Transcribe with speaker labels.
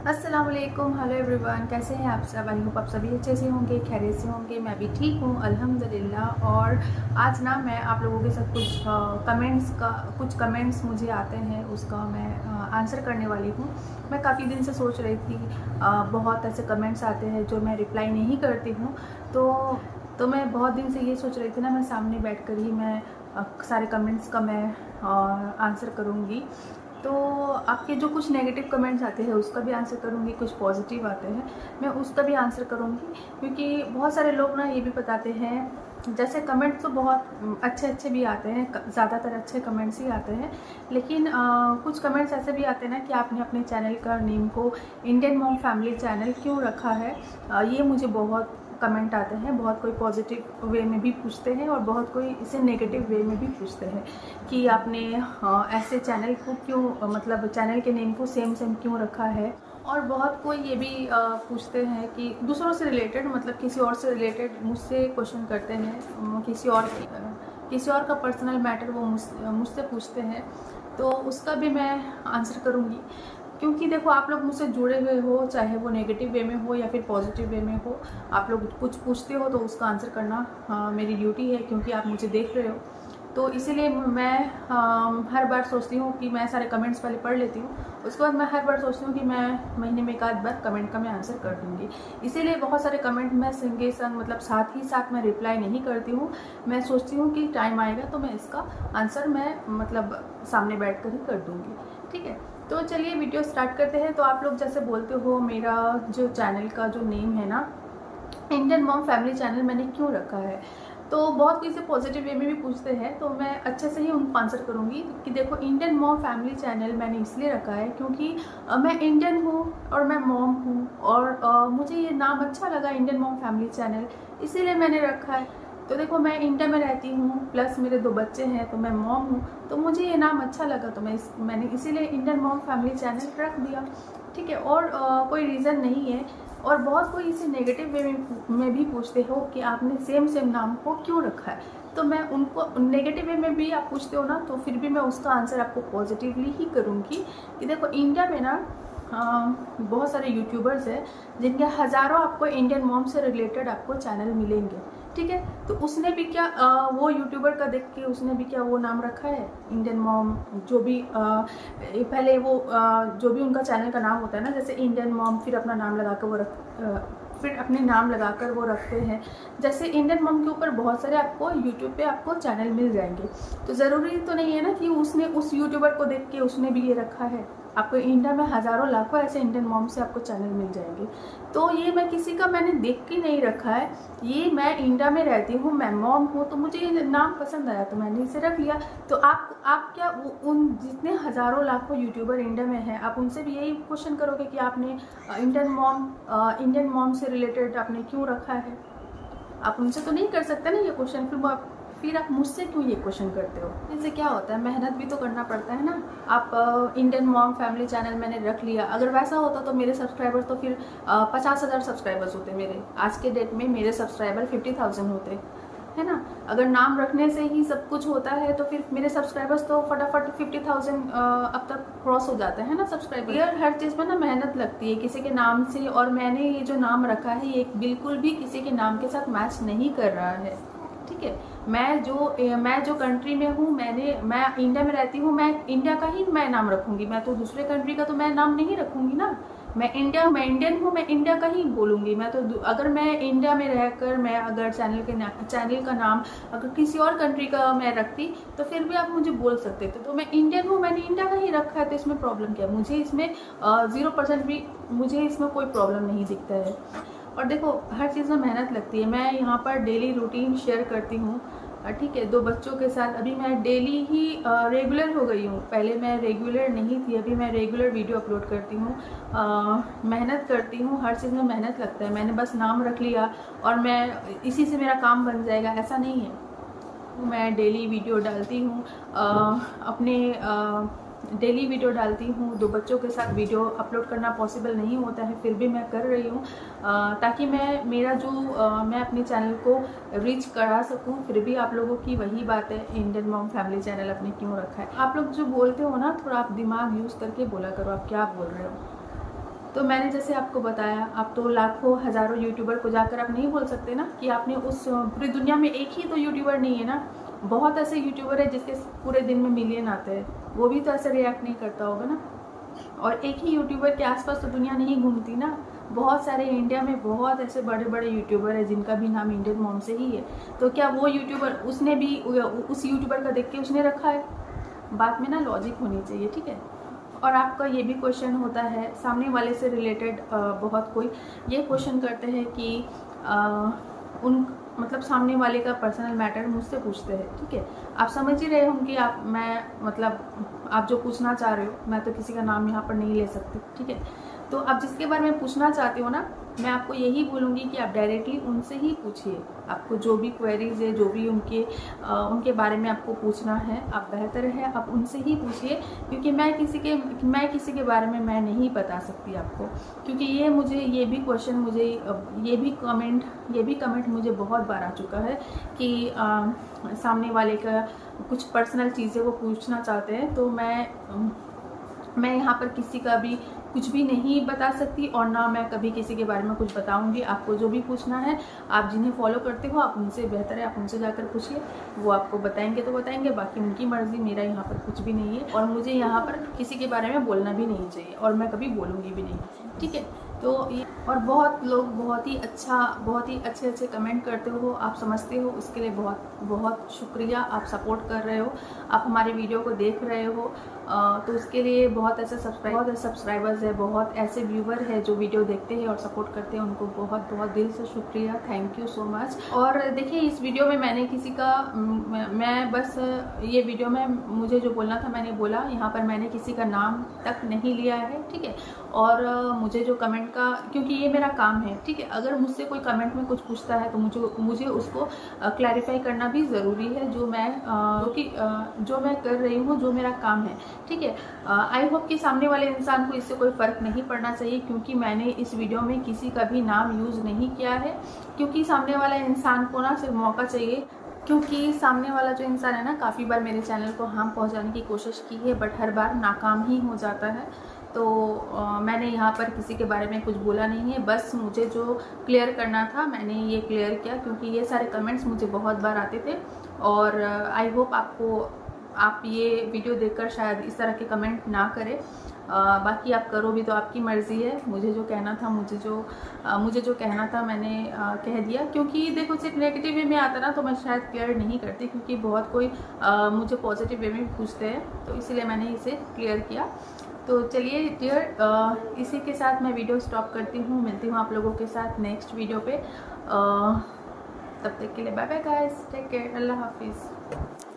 Speaker 1: अस्सलाम वालेकुम, hello everyone, कैसे हैं आप सब। आई होप आप सभी अच्छे से होंगे, खैरियत से होंगे। मैं भी ठीक हूँ अल्हम्दुलिल्लाह। और आज ना मैं आप लोगों के साथ कुछ कमेंट्स मुझे आते हैं, उसका मैं आंसर करने वाली हूँ। मैं काफ़ी दिन से सोच रही थी, बहुत ऐसे कमेंट्स आते हैं जो मैं रिप्लाई नहीं करती हूँ। तो मैं बहुत दिन से ये सोच रही थी ना, मैं सामने बैठ कर ही मैं सारे कमेंट्स का मैं आंसर करूँगी। तो आपके जो कुछ नेगेटिव कमेंट्स आते हैं उसका भी आंसर करूँगी, कुछ पॉजिटिव आते हैं मैं उसका भी आंसर करूँगी। क्योंकि बहुत सारे लोग ना ये भी बताते हैं, जैसे कमेंट्स तो बहुत अच्छे अच्छे भी आते हैं, ज़्यादातर अच्छे कमेंट्स ही आते हैं, लेकिन कुछ कमेंट्स ऐसे भी आते हैं ना कि आपने अपने चैनल का नेम को इंडियन मॉम फैमिली चैनल क्यों रखा है। ये मुझे बहुत कमेंट आते हैं, बहुत कोई पॉजिटिव वे में भी पूछते हैं और बहुत कोई इसे नेगेटिव वे में भी पूछते हैं कि आपने ऐसे चैनल को क्यों, मतलब चैनल के नेम को सेम क्यों रखा है। और बहुत कोई ये भी पूछते हैं कि दूसरों से रिलेटेड, मतलब किसी और से रिलेटेड मुझसे क्वेश्चन करते हैं, किसी और का पर्सनल मैटर वो मुझसे पूछते हैं, तो उसका भी मैं आंसर करूँगी। क्योंकि देखो, आप लोग मुझसे जुड़े हुए हो, चाहे वो नेगेटिव वे में हो या फिर पॉजिटिव वे में हो, आप लोग कुछ पूछते हो तो उसका आंसर करना मेरी ड्यूटी है, क्योंकि आप मुझे देख रहे हो। तो इसीलिए मैं हर बार सोचती हूँ कि मैं सारे कमेंट्स पहले पढ़ लेती हूँ, उसके बाद मैं हर बार सोचती हूँ कि मैं महीने में एक आध बार कमेंट का मैं आंसर कर दूँगी। इसीलिए बहुत सारे कमेंट मैं संगे संग, मतलब साथ ही साथ मैं रिप्लाई नहीं करती हूँ। मैं सोचती हूँ कि टाइम आएगा तो मैं इसका आंसर मैं मतलब सामने बैठ कर ही कर दूँगी। ठीक है, तो चलिए वीडियो स्टार्ट करते हैं। तो आप लोग जैसे बोलते हो, मेरा जो चैनल का जो नेम है ना, इंडियन मॉम फैमिली चैनल मैंने क्यों रखा है, तो बहुत किसी पॉजिटिव वे में भी पूछते हैं, तो मैं अच्छे से ही उनको आंसर करूंगी कि देखो, इंडियन मॉम फैमिली चैनल मैंने इसलिए रखा है क्योंकि मैं इंडियन हूँ और मैं मॉम हूँ, और मुझे ये नाम अच्छा लगा इंडियन मॉम फैमिली चैनल, इसीलिए मैंने रखा है। तो देखो, मैं इंडिया में रहती हूँ, प्लस मेरे 2 बच्चे हैं, तो मैं मॉम हूँ, तो मुझे ये नाम अच्छा लगा, तो मैंने इसीलिए इंडियन मॉम फैमिली चैनल रख दिया। ठीक है, और कोई रीज़न नहीं है। और बहुत कोई इसे नेगेटिव वे में भी पूछते हो कि आपने सेम नाम को क्यों रखा है, तो मैं उनको नेगेटिव वे में भी आप पूछते हो ना, तो फिर भी मैं उसका आंसर आपको पॉजिटिवली ही करूँगी कि देखो, इंडिया में ना बहुत सारे यूट्यूबर्स हैं जिनके हज़ारों आपको इंडियन मॉम से रिलेटेड आपको चैनल मिलेंगे। ठीक है, तो उसने भी क्या वो यूट्यूबर का देख के उसने भी क्या वो नाम रखा है इंडियन मॉम, जो भी पहले वो जो भी उनका चैनल का नाम होता है ना, जैसे इंडियन मॉम, फिर अपना नाम लगाकर फिर अपने नाम लगाकर वो रखते हैं। जैसे इंडियन मॉम के ऊपर बहुत सारे आपको यूट्यूब पे आपको चैनल मिल जाएंगे, तो ज़रूरी तो नहीं है ना कि उसने उस यूट्यूबर को देख के उसने भी ये रखा है। आपको इंडिया में हज़ारों लाखों ऐसे इंडियन मॉम से आपको चैनल मिल जाएंगे। तो ये मैं किसी का मैंने देख के नहीं रखा है, ये मैं इंडिया में रहती हूँ, मैं मॉम हूँ, तो मुझे ये नाम पसंद आया तो मैंने इसे रख लिया। तो आप क्या उन जितने हज़ारों लाखों यूट्यूबर इंडिया में हैं, आप उनसे भी यही क्वेश्चन करोगे कि आपने इंडियन मॉम से रिलेटेड आपने क्यों रखा है? आप उनसे तो नहीं कर सकते ना ये क्वेश्चन, फिर आप मुझसे क्यों ये क्वेश्चन करते हो? इससे क्या होता है, मेहनत भी तो करना पड़ता है ना। आप इंडियन मॉम फैमिली चैनल मैंने रख लिया, अगर वैसा होता तो मेरे सब्सक्राइबर तो फिर 50,000 सब्सक्राइबर्स होते मेरे। आज के डेट में मेरे सब्सक्राइबर 50,000 होते, है ना। अगर नाम रखने से ही सब कुछ होता है तो फिर मेरे सब्सक्राइबर्स तो फटाफट 50,000 अब तक क्रॉस हो जाते हैं ना सब्सक्राइबर। यार, हर चीज़ में ना मेहनत लगती है किसी के नाम से, और मैंने ये जो नाम रखा है ये बिल्कुल भी किसी के नाम के साथ मैच नहीं कर रहा है। ठीक है, मैं जो कंट्री में हूँ, मैं इंडिया में रहती हूँ, मैं इंडिया का ही मैं नाम रखूँगी, मैं तो दूसरे कंट्री का तो मैं नाम नहीं रखूँगी ना। मैं इंडियन हूँ, मैं इंडिया का ही बोलूँगी। मैं तो अगर मैं इंडिया में रहकर मैं अगर चैनल का नाम अगर किसी और कंट्री का मैं रखती तो फिर भी आप मुझे बोल सकते थे। तो मैं इंडियन हूँ, मैंने इंडिया का ही रखा है, तो इसमें प्रॉब्लम क्या है? मुझे इसमें 0% भी मुझे इसमें कोई प्रॉब्लम नहीं दिखता है। और देखो, हर चीज़ में मेहनत लगती है। मैं यहाँ पर डेली रूटीन शेयर करती हूँ, ठीक है, 2 बच्चों के साथ। अभी मैं डेली ही रेगुलर हो गई हूँ, पहले मैं रेगुलर नहीं थी, अभी मैं रेगुलर वीडियो अपलोड करती हूँ, मेहनत करती हूँ। हर चीज़ में मेहनत लगता है। मैंने बस नाम रख लिया और मैं इसी से मेरा काम बन जाएगा, ऐसा नहीं है। मैं डेली वीडियो डालती हूँ, अपने डेली वीडियो डालती हूँ। 2 बच्चों के साथ वीडियो अपलोड करना पॉसिबल नहीं होता है, फिर भी मैं कर रही हूँ, ताकि मैं अपने चैनल को रीच करा सकूँ। फिर भी आप लोगों की वही बात है, इंडियन मॉम फैमिली चैनल आपने क्यों रखा है? आप लोग जो बोलते हो ना, थोड़ा आप दिमाग यूज़ करके बोला करो, आप क्या बोल रहे हो। तो मैंने जैसे आपको बताया, आप तो लाखों हज़ारों यूट्यूबर को जाकर आप नहीं बोल सकते ना कि आपने उस पूरी दुनिया में एक ही तो यूट्यूबर नहीं है ना, बहुत ऐसे यूट्यूबर है जिसके पूरे दिन में मिलियन आते हैं, वो भी तो ऐसे रिएक्ट नहीं करता होगा ना। और एक ही यूट्यूबर के आसपास तो दुनिया नहीं घूमती ना, बहुत सारे इंडिया में बहुत ऐसे बड़े बड़े यूट्यूबर है जिनका भी नाम इंडियन मॉम से ही है। तो क्या वो यूट्यूबर उसने भी उस यूट्यूबर का देख के उसने रखा है? बात में ना लॉजिक होनी चाहिए, ठीक है। और आपका ये भी क्वेश्चन होता है सामने वाले से रिलेटेड, बहुत कोई ये क्वेश्चन करते हैं कि उन मतलब सामने वाले का पर्सनल मैटर मुझसे पूछते हैं, ठीक है। आप समझ ही रहे होंगे आप मैं मतलब आप जो पूछना चाह रहे हो, मैं तो किसी का नाम यहाँ पर नहीं ले सकती, ठीक है। तो आप जिसके बारे में पूछना चाहते हो ना, मैं आपको यही बोलूँगी कि आप डायरेक्टली उनसे ही पूछिए। आपको जो भी क्वेरीज है, जो भी उनके बारे में आपको पूछना है, आप बेहतर है आप उनसे ही पूछिए, क्योंकि मैं किसी के बारे में मैं नहीं बता सकती आपको। क्योंकि ये भी क्वेश्चन मुझे ये भी कमेंट मुझे बहुत बार आ चुका है कि सामने वाले का कुछ पर्सनल चीज़ें वो पूछना चाहते हैं, तो मैं यहाँ पर किसी का भी कुछ भी नहीं बता सकती, और ना मैं कभी किसी के बारे में कुछ बताऊंगी। आपको जो भी पूछना है, आप जिन्हें फॉलो करते हो, आप उनसे बेहतर है आप उनसे जाकर पूछिए, वो आपको बताएंगे तो बताएंगे, बाकी उनकी मर्ज़ी, मेरा यहाँ पर कुछ भी नहीं है। और मुझे यहाँ पर किसी के बारे में बोलना भी नहीं चाहिए, और मैं कभी बोलूँगी भी नहीं, ठीक है। तो ये और बहुत लोग बहुत ही अच्छे कमेंट करते हो, आप समझते हो, उसके लिए बहुत बहुत शुक्रिया। आप सपोर्ट कर रहे हो, आप हमारे वीडियो को देख रहे हो, तो उसके लिए बहुत ऐसे सब्सक्राइबर्स है, बहुत ऐसे व्यूवर है जो वीडियो देखते हैं और सपोर्ट करते हैं, उनको बहुत बहुत दिल से शुक्रिया, थैंक यू सो मच। और देखिए इस वीडियो में मैंने किसी का मैं बस ये वीडियो में मुझे जो बोलना था मैंने बोला, यहाँ पर मैंने किसी का नाम तक नहीं लिया है, ठीक है। और मुझे जो कमेंट का, क्योंकि ये मेरा काम है, ठीक है, अगर मुझसे कोई कमेंट में कुछ पूछता है तो मुझे उसको क्लैरिफाई करना भी ज़रूरी है, जो मैं कर रही हूँ, जो मेरा काम है, ठीक है। आई होप कि सामने वाले इंसान को इससे कोई फ़र्क नहीं पड़ना चाहिए, क्योंकि मैंने इस वीडियो में किसी का भी नाम यूज़ नहीं किया है, क्योंकि सामने वाले इंसान को ना सिर्फ मौका चाहिए, क्योंकि सामने वाला जो इंसान है ना, काफ़ी बार मेरे चैनल को हार्म पहुंचाने की कोशिश की है, बट हर बार नाकाम ही हो जाता है। तो मैंने यहाँ पर किसी के बारे में कुछ बोला नहीं है, बस मुझे जो क्लियर करना था मैंने ये क्लियर किया, क्योंकि ये सारे कमेंट्स मुझे बहुत बार आते थे। और आई होप आप ये वीडियो देखकर शायद इस तरह के कमेंट ना करें। बाकी आप करो भी तो आपकी मर्ज़ी है। मुझे जो कहना था मैंने कह दिया, क्योंकि देखो सिर्फ नेगेटिव वे में आता ना तो मैं शायद क्लियर नहीं करती, क्योंकि बहुत कोई मुझे पॉजिटिव वे में पूछते हैं, तो इसलिए मैंने इसे क्लियर किया। तो चलिए डियर, इसी के साथ मैं वीडियो स्टॉप करती हूँ, मिलती हूँ आप लोगों के साथ नेक्स्ट वीडियो पे। तब तक के लिए bye bye guys, take care, अल्लाह हाफिज़।